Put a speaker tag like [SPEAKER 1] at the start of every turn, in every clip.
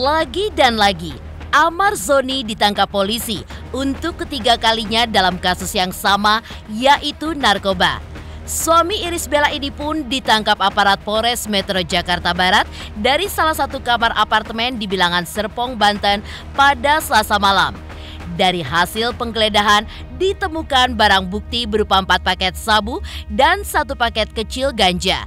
[SPEAKER 1] Lagi dan lagi, Amar Zoni ditangkap polisi untuk ketiga kalinya dalam kasus yang sama, yaitu narkoba. Suami Irish Bella ini pun ditangkap aparat Polres Metro Jakarta Barat dari salah satu kamar apartemen di Bilangan Serpong, Banten pada Selasa malam. Dari hasil penggeledahan ditemukan barang bukti berupa 4 paket sabu dan 1 paket kecil ganja.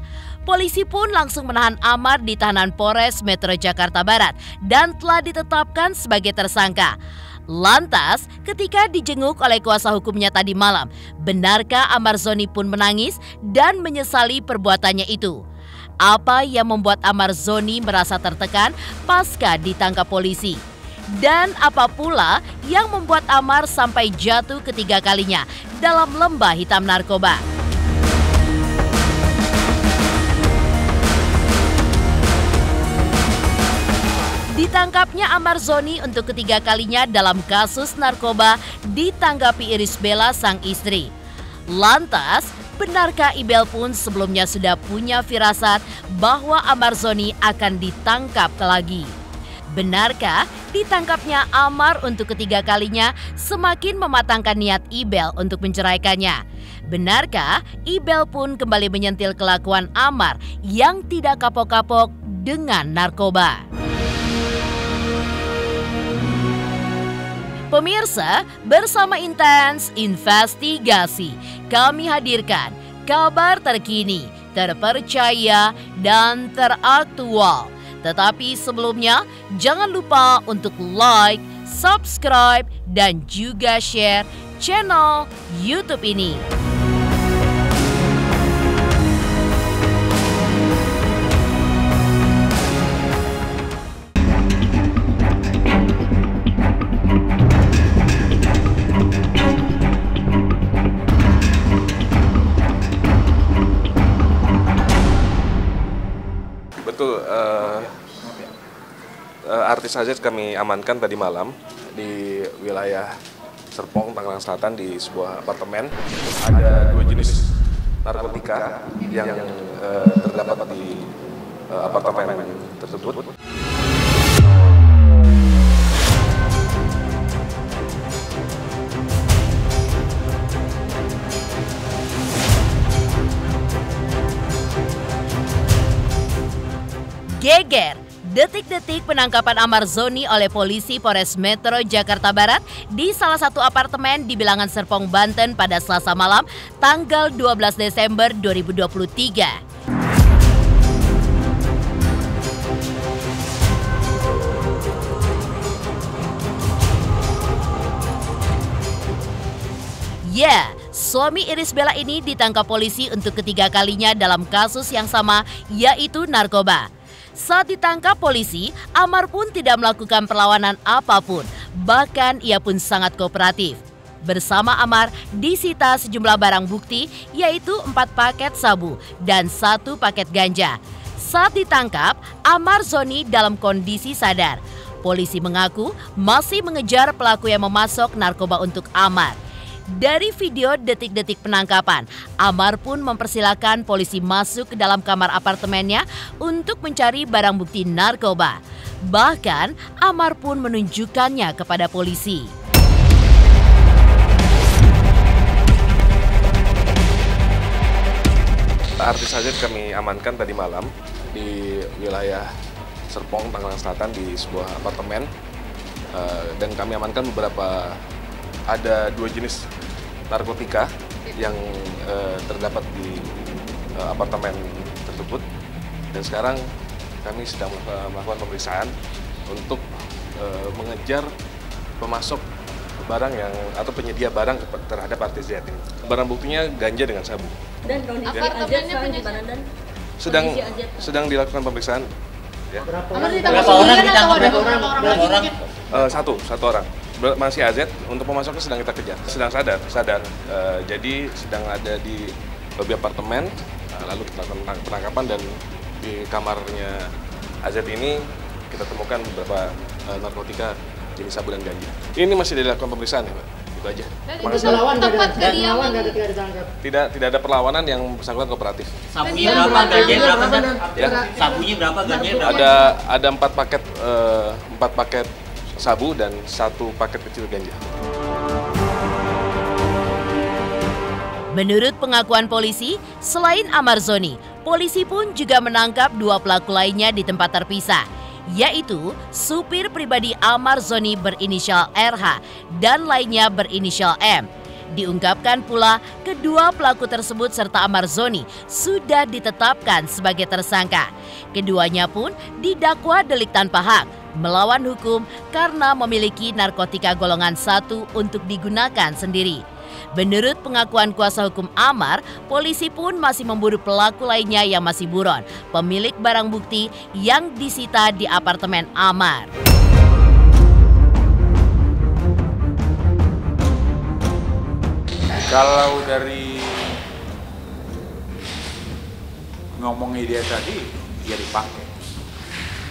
[SPEAKER 1] Polisi pun langsung menahan Amar di tahanan Polres Metro Jakarta Barat dan telah ditetapkan sebagai tersangka. Lantas, ketika dijenguk oleh kuasa hukumnya tadi malam, benarkah Amar Zoni pun menangis dan menyesali perbuatannya itu? Apa yang membuat Amar Zoni merasa tertekan pasca ditangkap polisi? Dan apa pula yang membuat Amar sampai jatuh ketiga kalinya dalam lembah hitam narkoba? Ditangkapnya Amar Zoni untuk ketiga kalinya dalam kasus narkoba ditanggapi Irish Bella sang istri. Lantas, benarkah Ibel pun sebelumnya sudah punya firasat bahwa Amar Zoni akan ditangkap lagi? Benarkah ditangkapnya Amar untuk ketiga kalinya semakin mematangkan niat Ibel untuk menceraikannya? Benarkah Ibel pun kembali menyentil kelakuan Amar yang tidak kapok-kapok dengan narkoba? Pemirsa, bersama Intens Investigasi, kami hadirkan kabar terkini, terpercaya, dan teraktual. Tetapi sebelumnya, jangan lupa untuk like, subscribe, dan juga share channel YouTube ini.
[SPEAKER 2] Betul, artis AZ kami amankan tadi malam di wilayah Serpong, Tangerang Selatan di sebuah apartemen. Ada 2 jenis narkotika yang terdapat di apartemen tersebut.
[SPEAKER 1] Geger, detik-detik penangkapan Amar Zoni oleh polisi Polres Metro Jakarta Barat di salah satu apartemen di Bilangan Serpong, Banten pada Selasa malam, tanggal 12 Desember 2023. Ya, suami Irish Bella ini ditangkap polisi untuk ketiga kalinya dalam kasus yang sama, yaitu narkoba. Saat ditangkap polisi, Amar pun tidak melakukan perlawanan apapun, bahkan ia pun sangat kooperatif. Bersama Amar disita sejumlah barang bukti, yaitu 4 paket sabu dan 1 paket ganja. Saat ditangkap, Amar Zoni dalam kondisi sadar. Polisi mengaku masih mengejar pelaku yang memasok narkoba untuk Amar. Dari video detik-detik penangkapan, Amar pun mempersilahkan polisi masuk ke dalam kamar apartemennya untuk mencari barang bukti narkoba. Bahkan, Amar pun menunjukkannya kepada polisi.
[SPEAKER 2] Artis AZ kami amankan tadi malam di wilayah Serpong, Tangerang Selatan di sebuah apartemen. Dan kami amankan ada 2 jenis narkotika yang terdapat di apartemen tersebut, dan sekarang kami sedang melakukan pemeriksaan untuk mengejar pemasok barang atau penyedia barang terhadap artis Z ini. Barang buktinya ganja dengan sabu.
[SPEAKER 3] Dan kondisi apartemennya punya dan
[SPEAKER 2] sedang dilakukan pemeriksaan. Ya.
[SPEAKER 3] Berapa orang ditangkap? Berapa orang?
[SPEAKER 2] Satu orang. Masih AZ, untuk pemasoknya sedang kita kejar, sedang sadar. Jadi sedang ada di lobi apartemen, lalu kita lakukan penangkapan, dan di kamarnya AZ ini kita temukan beberapa narkotika jenis sabu dan ganja. Ini masih dilakukan pemeriksaan ya, Pak? Itu aja.
[SPEAKER 3] Dan
[SPEAKER 2] Makasih.
[SPEAKER 3] itu tempat kediaman.
[SPEAKER 2] Tidak ada perlawanan, yang bersangkutan kooperatif.
[SPEAKER 4] Sabunya berapa, ganja berapa, Dan?
[SPEAKER 2] Ya.
[SPEAKER 4] Sabunya berapa, ganja berapa?
[SPEAKER 2] Ada 4 paket sabu dan 1 paket kecil ganja.
[SPEAKER 1] Menurut pengakuan polisi, selain Amar Zoni, polisi pun juga menangkap 2 pelaku lainnya di tempat terpisah, yaitu supir pribadi Amar Zoni berinisial RH dan lainnya berinisial M. Diungkapkan pula kedua pelaku tersebut serta Amar Zoni sudah ditetapkan sebagai tersangka. Keduanya pun didakwa delik tanpa hak, melawan hukum karena memiliki narkotika golongan 1 untuk digunakan sendiri. Menurut pengakuan kuasa hukum Amar, polisi pun masih memburu pelaku lainnya yang masih buron, pemilik barang bukti yang disita di apartemen Amar.
[SPEAKER 5] Kalau dari ngomongnya dia tadi, dia dipakai.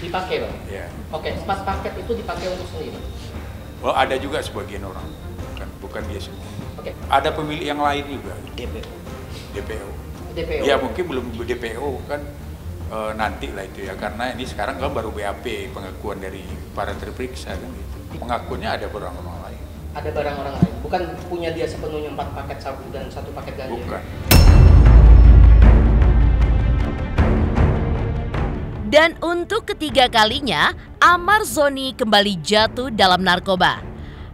[SPEAKER 6] Dipakai, Bang?
[SPEAKER 5] Ya.
[SPEAKER 6] Oke, 4 paket itu dipakai untuk sendiri.
[SPEAKER 5] Oh, ada juga sebagian orang, bukan dia semua.
[SPEAKER 6] Oke.
[SPEAKER 5] Ada pemilik yang lain juga.
[SPEAKER 6] DPO.
[SPEAKER 5] DPO. Ya mungkin belum DPO kan nanti lah itu ya, karena ini sekarang kan baru BAP, pengakuan dari para terperiksa dan itu. Pengakuannya ada barang orang lain.
[SPEAKER 6] Ada barang orang lain, bukan punya dia sepenuhnya 4 paket sabu dan 1 paket ganja.
[SPEAKER 5] Bukan.
[SPEAKER 1] Dan untuk ketiga kalinya, Amar Zoni kembali jatuh dalam narkoba.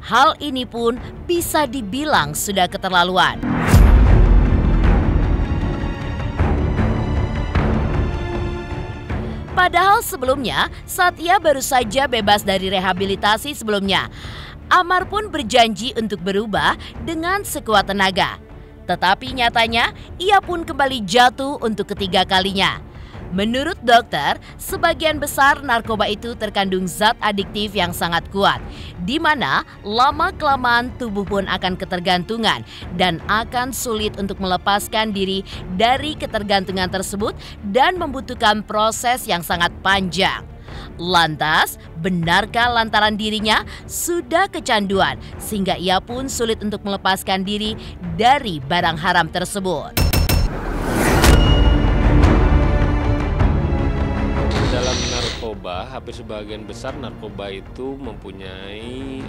[SPEAKER 1] Hal ini pun bisa dibilang sudah keterlaluan. Padahal sebelumnya, saat ia baru saja bebas dari rehabilitasi sebelumnya, Amar pun berjanji untuk berubah dengan sekuat tenaga. Tetapi nyatanya, ia pun kembali jatuh untuk ketiga kalinya. Menurut dokter, sebagian besar narkoba itu terkandung zat adiktif yang sangat kuat, di mana lama-kelamaan tubuh pun akan ketergantungan dan akan sulit untuk melepaskan diri dari ketergantungan tersebut dan membutuhkan proses yang sangat panjang. Lantas, benarkah lantaran dirinya sudah kecanduan sehingga ia pun sulit untuk melepaskan diri dari barang haram tersebut?
[SPEAKER 7] Dalam narkoba, hampir sebagian besar narkoba itu mempunyai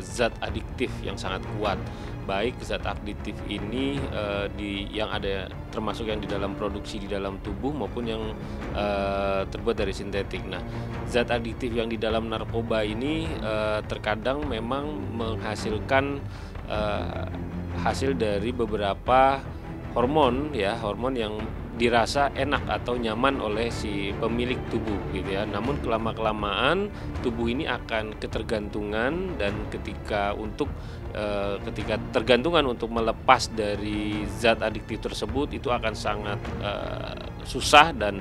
[SPEAKER 7] zat adiktif yang sangat kuat. Baik zat adiktif ini yang ada termasuk yang di dalam produksi di dalam tubuh maupun yang terbuat dari sintetik. Nah, zat adiktif yang di dalam narkoba ini terkadang memang menghasilkan hasil dari beberapa hormon hormon yang dirasa enak atau nyaman oleh si pemilik tubuh gitu ya. Namun kelama-kelamaan tubuh ini akan ketergantungan dan ketika tergantungan untuk melepas dari zat adiktif tersebut itu akan sangat susah dan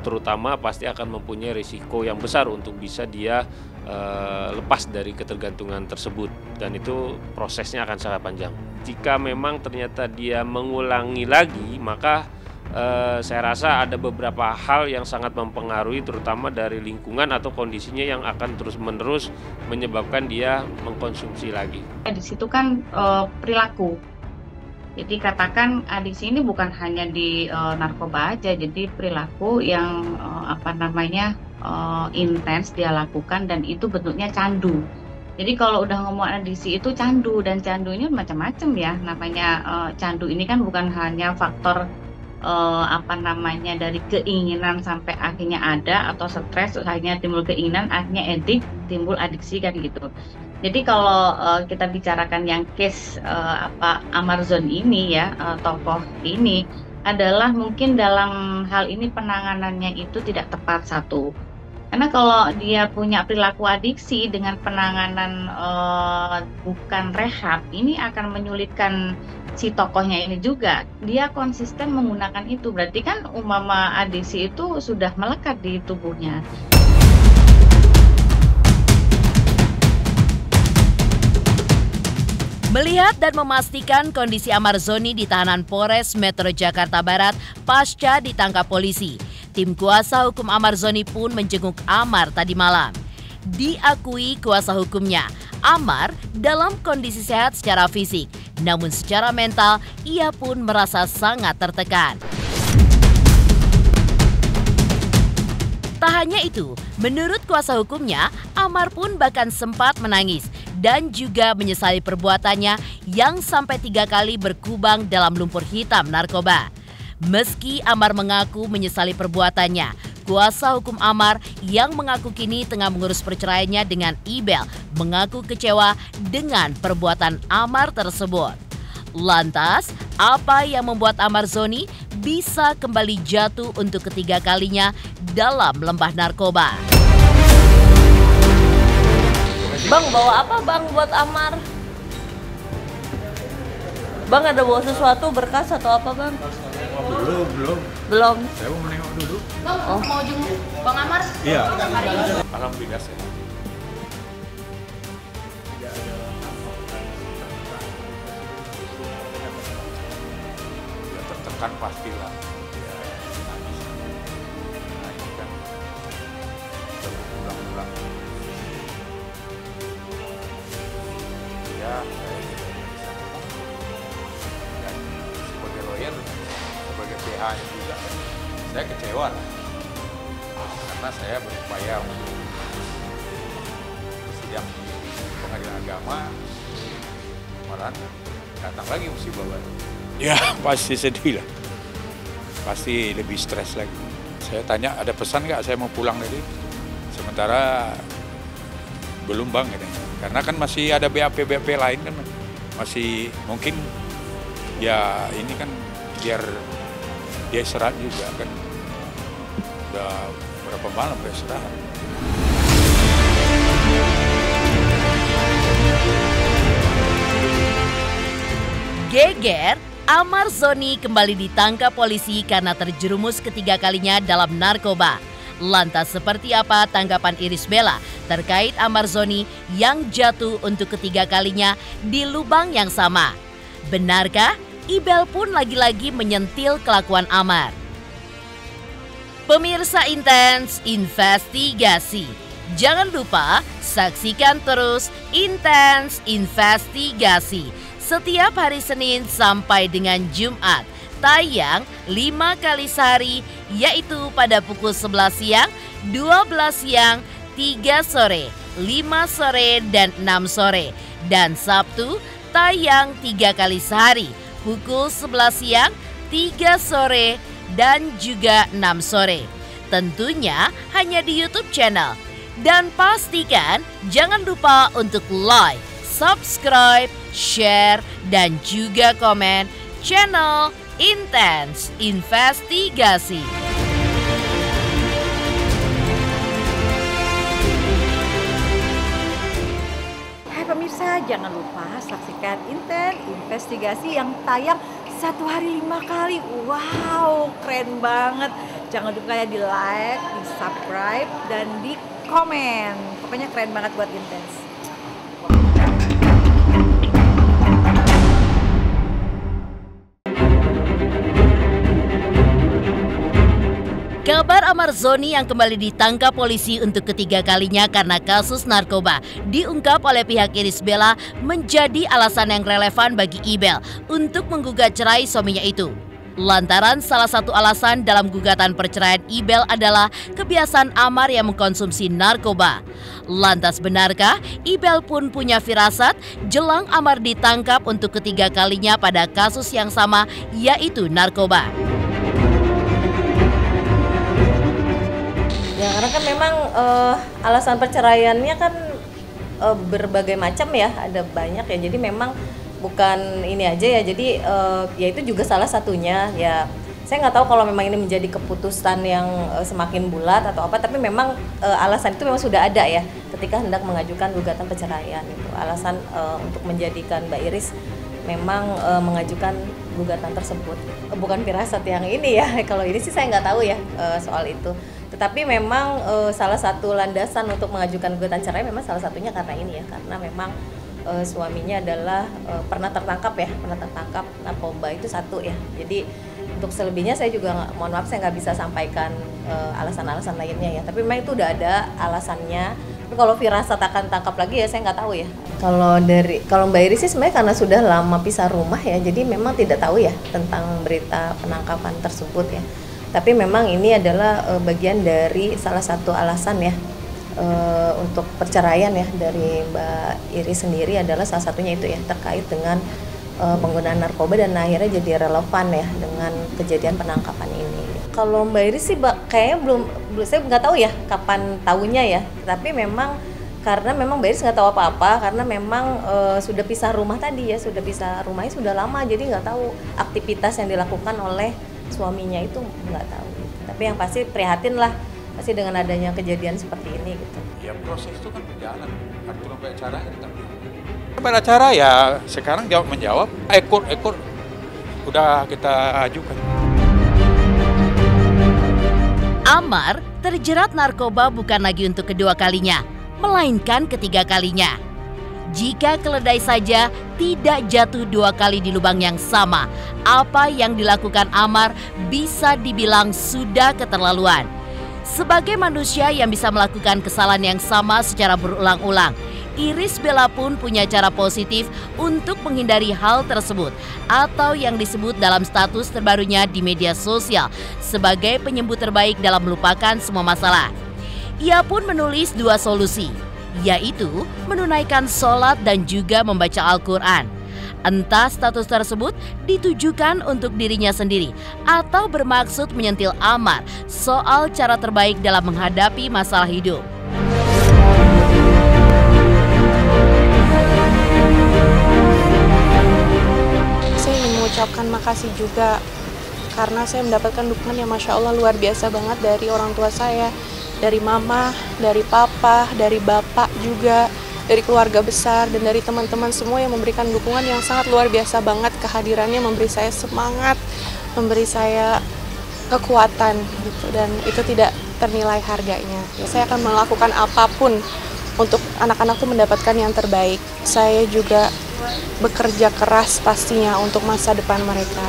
[SPEAKER 7] terutama pasti akan mempunyai risiko yang besar untuk bisa dia lepas dari ketergantungan tersebut dan itu prosesnya akan sangat panjang. Jika memang ternyata dia mengulangi lagi maka saya rasa ada beberapa hal yang sangat mempengaruhi terutama dari lingkungan atau kondisinya yang akan terus-menerus menyebabkan dia mengkonsumsi lagi.
[SPEAKER 8] Di situ kan perilaku. Jadi katakan adiksi ini bukan hanya di narkoba aja, jadi perilaku yang intens dia lakukan dan itu bentuknya candu. Jadi kalau udah ngomong adiksi itu candu dan candu ini macam-macam ya. Namanya candu ini kan bukan hanya faktor dari keinginan sampai akhirnya ada atau stres akhirnya timbul keinginan akhirnya edik timbul adiksi kan gitu. Jadi kalau kita bicarakan yang case Amar Zoni ini ya tokoh ini adalah mungkin dalam hal ini penanganannya itu tidak tepat satu. Karena kalau dia punya perilaku adiksi dengan penanganan bukan rehab ini akan menyulitkan si tokohnya ini juga. Dia konsisten menggunakan itu, berarti kan umpama adiksi itu sudah melekat di tubuhnya.
[SPEAKER 1] Melihat dan memastikan kondisi Amar Zoni di tahanan Polres Metro Jakarta Barat pasca ditangkap polisi, tim kuasa hukum Amar Zoni pun menjenguk Amar tadi malam. Diakui kuasa hukumnya, Amar dalam kondisi sehat secara fisik, namun secara mental ia pun merasa sangat tertekan. Tak hanya itu, menurut kuasa hukumnya, Amar pun bahkan sempat menangis dan juga menyesali perbuatannya yang sampai 3 kali berkubang dalam lumpur hitam narkoba. Meski Amar mengaku menyesali perbuatannya, kuasa hukum Amar yang mengaku kini tengah mengurus perceraiannya dengan Ibel mengaku kecewa dengan perbuatan Amar tersebut. Lantas, apa yang membuat Amar Zoni bisa kembali jatuh untuk ketiga kalinya dalam lembah narkoba?
[SPEAKER 3] Bang, bawa apa bang buat Amar? Bang ada bawa sesuatu, berkas atau apa bang? Belum.
[SPEAKER 5] Saya mau menengok dulu.
[SPEAKER 3] Bang, mau jenguk Bang Amar?
[SPEAKER 5] Iya. Alhamdulillah sehat. Ya tertekan pastilah. Ya, nangis. Nah ini kan berulang-ulang. Ya, saya juga bisa ngomong. Dan sebagai lawyer, sebagai PH juga, saya kecewa lah. Karena saya berupaya untuk sidang di pengadilan agama, malahan datang lagi musibah baru. Ya pasti sedih lah, pasti lebih stres lagi. Saya tanya ada pesan nggak saya mau pulang tadi, sementara belum bang katanya. Karena kan masih ada BAP lain kan, masih mungkin ya ini kan biar dia istirahat juga kan, udah berapa malam dia istirahat.
[SPEAKER 1] Geger, Amar Zoni kembali ditangkap polisi karena terjerumus ketiga kalinya dalam narkoba. Lantas seperti apa tanggapan Iris Bella terkait Amar Zoni yang jatuh untuk ketiga kalinya di lubang yang sama? Benarkah Ibel pun lagi-lagi menyentil kelakuan Amar? Pemirsa Intens Investigasi, jangan lupa saksikan terus Intens Investigasi setiap hari Senin sampai dengan Jumat, tayang 5 kali sehari, yaitu pada pukul 11 siang, 12 siang, 3 sore, 5 sore, dan 6 sore. Dan Sabtu tayang 3 kali sehari, pukul 11 siang, 3 sore, dan juga 6 sore. Tentunya hanya di YouTube channel. Dan pastikan jangan lupa untuk like, subscribe, share, dan juga komen channel Intens Investigasi.
[SPEAKER 9] Hai pemirsa, jangan lupa saksikan Intens Investigasi yang tayang 1 hari 5 kali. Wow, keren banget. Jangan lupa ya di like, di subscribe, dan di komen. Pokoknya keren banget buat Intens.
[SPEAKER 1] Kabar Amar Zoni yang kembali ditangkap polisi untuk ketiga kalinya karena kasus narkoba diungkap oleh pihak Iris Bella menjadi alasan yang relevan bagi Ibel untuk menggugat cerai suaminya itu. Lantaran salah satu alasan dalam gugatan perceraian Ibel adalah kebiasaan Amar yang mengkonsumsi narkoba. Lantas benarkah Ibel pun punya firasat jelang Amar ditangkap untuk ketiga kalinya pada kasus yang sama, yaitu narkoba?
[SPEAKER 3] Ya karena kan memang alasan perceraiannya kan berbagai macam ya, ada banyak ya. Jadi memang bukan ini aja ya. Jadi ya itu juga salah satunya ya. Saya nggak tahu kalau memang ini menjadi keputusan yang semakin bulat atau apa. Tapi memang alasan itu memang sudah ada ya ketika hendak mengajukan gugatan perceraian itu. Alasan untuk menjadikan Mbak Iris memang mengajukan gugatan tersebut. Bukan firasat yang ini ya. Kalau ini sih saya nggak tahu ya soal itu. Tetapi memang salah satu landasan untuk mengajukan gugatan cerai memang salah satunya karena ini ya, karena memang suaminya adalah pernah tertangkap narkoba itu satu ya. Jadi untuk selebihnya saya juga mohon maaf saya nggak bisa sampaikan alasan-alasan lainnya ya. Tapi memang itu udah ada alasannya. Tapi kalau firasat akan tangkap lagi ya saya nggak tahu ya. Kalau Mbak Iris sih sebenarnya karena sudah lama pisah rumah ya, jadi memang tidak tahu ya tentang berita penangkapan tersebut ya. Tapi memang ini adalah bagian dari salah satu alasan ya untuk perceraian ya dari Mbak Iris sendiri, adalah salah satunya itu ya, terkait dengan penggunaan narkoba, dan akhirnya jadi relevan ya dengan kejadian penangkapan ini. Kalau Mbak Iris sih kayaknya belum, saya nggak tahu ya kapan tahunya ya. Tapi memang karena memang Mbak Iris nggak tahu apa-apa, karena memang sudah pisah rumah tadi ya, sudah pisah rumahnya sudah lama, jadi nggak tahu aktivitas yang dilakukan oleh suaminya itu, nggak tahu. Tapi yang pasti prihatin lah pasti dengan adanya kejadian seperti ini gitu.
[SPEAKER 5] Ya proses itu kan berjalan, aturan acaranya tetap. Pada acara ya sekarang menjawab, ekor udah kita ajukan.
[SPEAKER 1] Amar terjerat narkoba bukan lagi untuk kedua kalinya, melainkan ketiga kalinya. Jika keledai saja tidak jatuh 2 kali di lubang yang sama, apa yang dilakukan Amar bisa dibilang sudah keterlaluan. Sebagai manusia yang bisa melakukan kesalahan yang sama secara berulang-ulang, Iris Bella pun punya cara positif untuk menghindari hal tersebut, atau yang disebut dalam status terbarunya di media sosial sebagai penyembuh terbaik dalam melupakan semua masalah. Ia pun menulis 2 solusi, yaitu menunaikan sholat dan juga membaca Al-Quran. Entah status tersebut ditujukan untuk dirinya sendiri atau bermaksud menyentil Amar soal cara terbaik dalam menghadapi masalah hidup.
[SPEAKER 10] Saya ingin mengucapkan makasih juga karena saya mendapatkan dukungan yang Masya Allah luar biasa banget dari orang tua saya, dari mama, dari papa, dari bapak juga, dari keluarga besar, dan dari teman-teman semua yang memberikan dukungan yang sangat luar biasa banget. Kehadirannya memberi saya semangat, memberi saya kekuatan gitu, dan itu tidak ternilai harganya. Saya akan melakukan apapun untuk anak-anakku mendapatkan yang terbaik. Saya juga bekerja keras pastinya untuk masa depan mereka.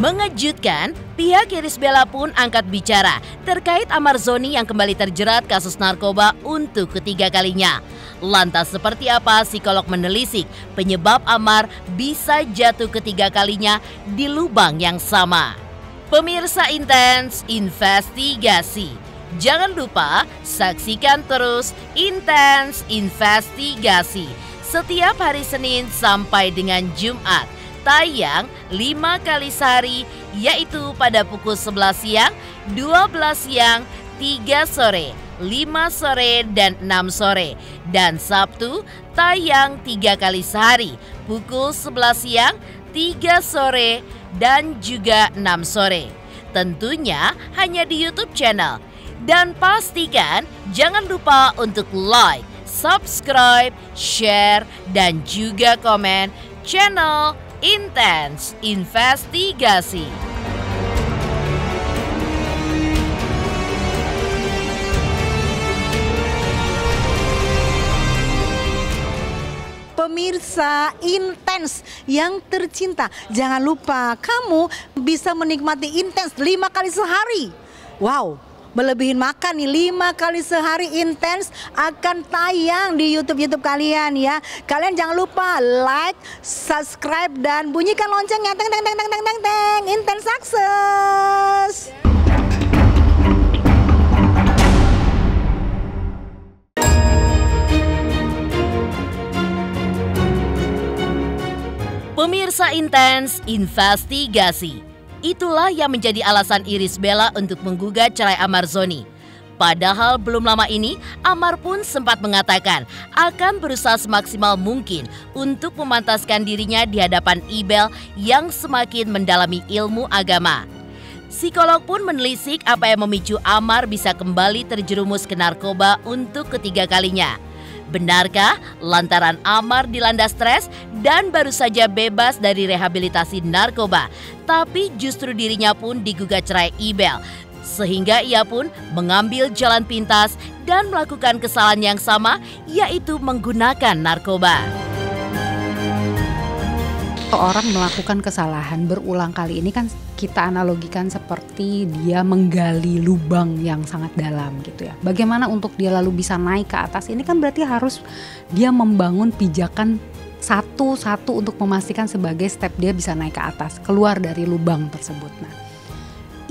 [SPEAKER 1] Mengejutkan, pihak Iris Bella pun angkat bicara terkait Amar Zoni yang kembali terjerat kasus narkoba untuk ketiga kalinya. Lantas seperti apa psikolog menelisik penyebab Amar bisa jatuh ketiga kalinya di lubang yang sama? Pemirsa Intens Investigasi, jangan lupa saksikan terus Intens Investigasi setiap hari Senin sampai dengan Jumat. Tayang 5 kali sehari, yaitu pada pukul 11 siang, 12 siang, 3 sore, 5 sore, dan 6 sore. Dan Sabtu tayang 3 kali sehari, pukul 11 siang, 3 sore, dan juga 6 sore. Tentunya hanya di YouTube channel. Dan pastikan jangan lupa untuk like, subscribe, share, dan juga komen channel Intens Investigasi.
[SPEAKER 9] Pemirsa Intens yang tercinta, jangan lupa kamu bisa menikmati Intens 5 kali sehari. Wow, melebihin makan nih, 5 kali sehari Intens akan tayang di YouTube kalian ya. Kalian jangan lupa like, subscribe, dan bunyikan loncengnya. Teng teng teng teng teng teng. Intens sukses.
[SPEAKER 1] Pemirsa Intens Investigasi, itulah yang menjadi alasan Iris Bella untuk menggugat cerai Amar Zoni. Padahal belum lama ini, Amar pun sempat mengatakan akan berusaha semaksimal mungkin untuk memantaskan dirinya di hadapan Ibel yang semakin mendalami ilmu agama. Psikolog pun menelisik apa yang memicu Amar bisa kembali terjerumus ke narkoba untuk ketiga kalinya. Benarkah lantaran Amar dilanda stres dan baru saja bebas dari rehabilitasi narkoba, tapi justru dirinya pun digugat cerai Ibel, sehingga ia pun mengambil jalan pintas dan melakukan kesalahan yang sama, yaitu menggunakan narkoba.
[SPEAKER 11] seseorang melakukan kesalahan berulang kali ini kan kita analogikan seperti dia menggali lubang yang sangat dalam gitu ya. Bagaimana untuk dia lalu bisa naik ke atas ini kan berarti harus dia membangun pijakan satu-satu untuk memastikan sebagai step dia bisa naik ke atas, keluar dari lubang tersebut. Nah,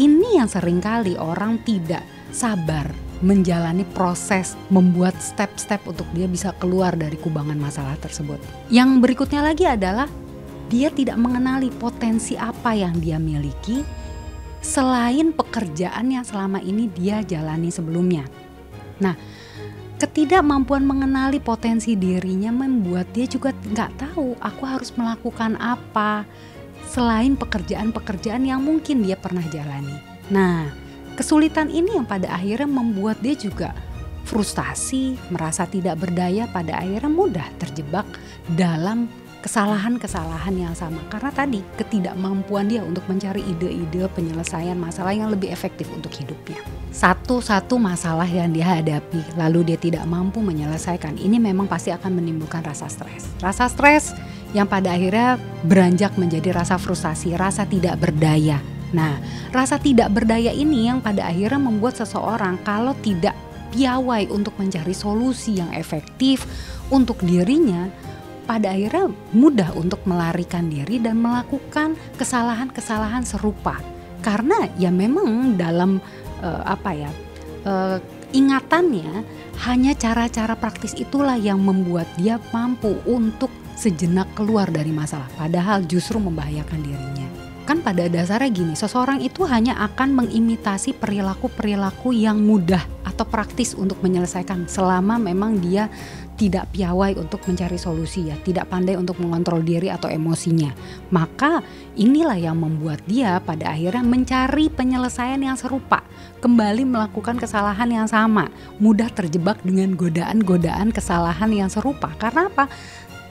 [SPEAKER 11] ini yang seringkali orang tidak sabar menjalani proses membuat step-step untuk dia bisa keluar dari kubangan masalah tersebut. Yang berikutnya lagi adalah dia tidak mengenali potensi apa yang dia miliki selain pekerjaan yang selama ini dia jalani sebelumnya. Nah, ketidakmampuan mengenali potensi dirinya membuat dia juga nggak tahu aku harus melakukan apa selain pekerjaan-pekerjaan yang mungkin dia pernah jalani. Nah, kesulitan ini yang pada akhirnya membuat dia juga frustasi, merasa tidak berdaya, pada akhirnya mudah terjebak dalam kesalahan-kesalahan yang sama. Karena tadi ketidakmampuan dia untuk mencari ide-ide penyelesaian masalah yang lebih efektif untuk hidupnya. Satu-satu masalah yang dia hadapi lalu dia tidak mampu menyelesaikan, ini memang pasti akan menimbulkan rasa stres. Rasa stres yang pada akhirnya beranjak menjadi rasa frustasi, rasa tidak berdaya. Nah, rasa tidak berdaya ini yang pada akhirnya membuat seseorang kalau tidak piawai untuk mencari solusi yang efektif untuk dirinya, pada akhirnya mudah untuk melarikan diri dan melakukan kesalahan-kesalahan serupa. Karena ya memang dalam ingatannya hanya cara-cara praktis itulah yang membuat dia mampu untuk sejenak keluar dari masalah, padahal justru membahayakan dirinya. Kan pada dasarnya gini, seseorang itu hanya akan mengimitasi perilaku-perilaku yang mudah atau praktis untuk menyelesaikan selama memang dia tidak piawai untuk mencari solusi ya, tidak pandai untuk mengontrol diri atau emosinya. Maka inilah yang membuat dia pada akhirnya mencari penyelesaian yang serupa, kembali melakukan kesalahan yang sama, mudah terjebak dengan godaan-godaan kesalahan yang serupa. Karena apa?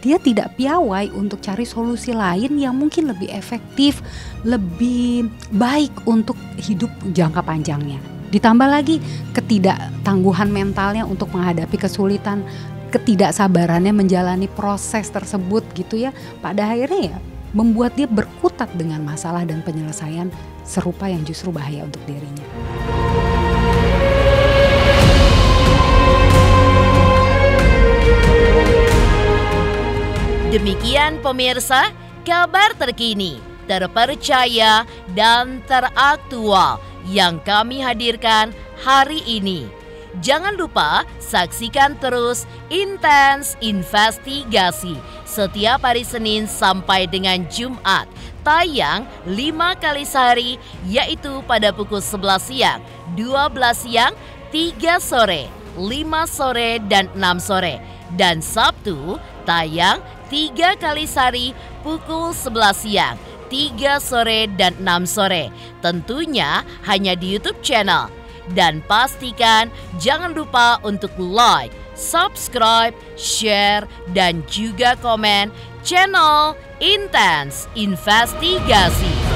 [SPEAKER 11] Dia tidak piawai untuk cari solusi lain yang mungkin lebih efektif, lebih baik untuk hidup jangka panjangnya. Ditambah lagi ketidaktangguhan mentalnya untuk menghadapi kesulitan, ketidaksabarannya menjalani proses tersebut gitu ya. Pada akhirnya ya membuat dia berkutat dengan masalah dan penyelesaian serupa yang justru bahaya untuk dirinya.
[SPEAKER 1] Demikian pemirsa, kabar terkini, terpercaya dan teraktual yang kami hadirkan hari ini. Jangan lupa saksikan terus Intens Investigasi setiap hari Senin sampai dengan Jumat. Tayang 5 kali sehari, yaitu pada pukul 11 siang, 12 siang, 3 sore, 5 sore, dan 6 sore. Dan Sabtu tayang 3 kali sehari pukul 11 siang, 3 sore, dan 6 sore. Tentunya hanya di YouTube channel. Dan pastikan jangan lupa untuk like, subscribe, share, dan juga komen channel Intens Investigasi.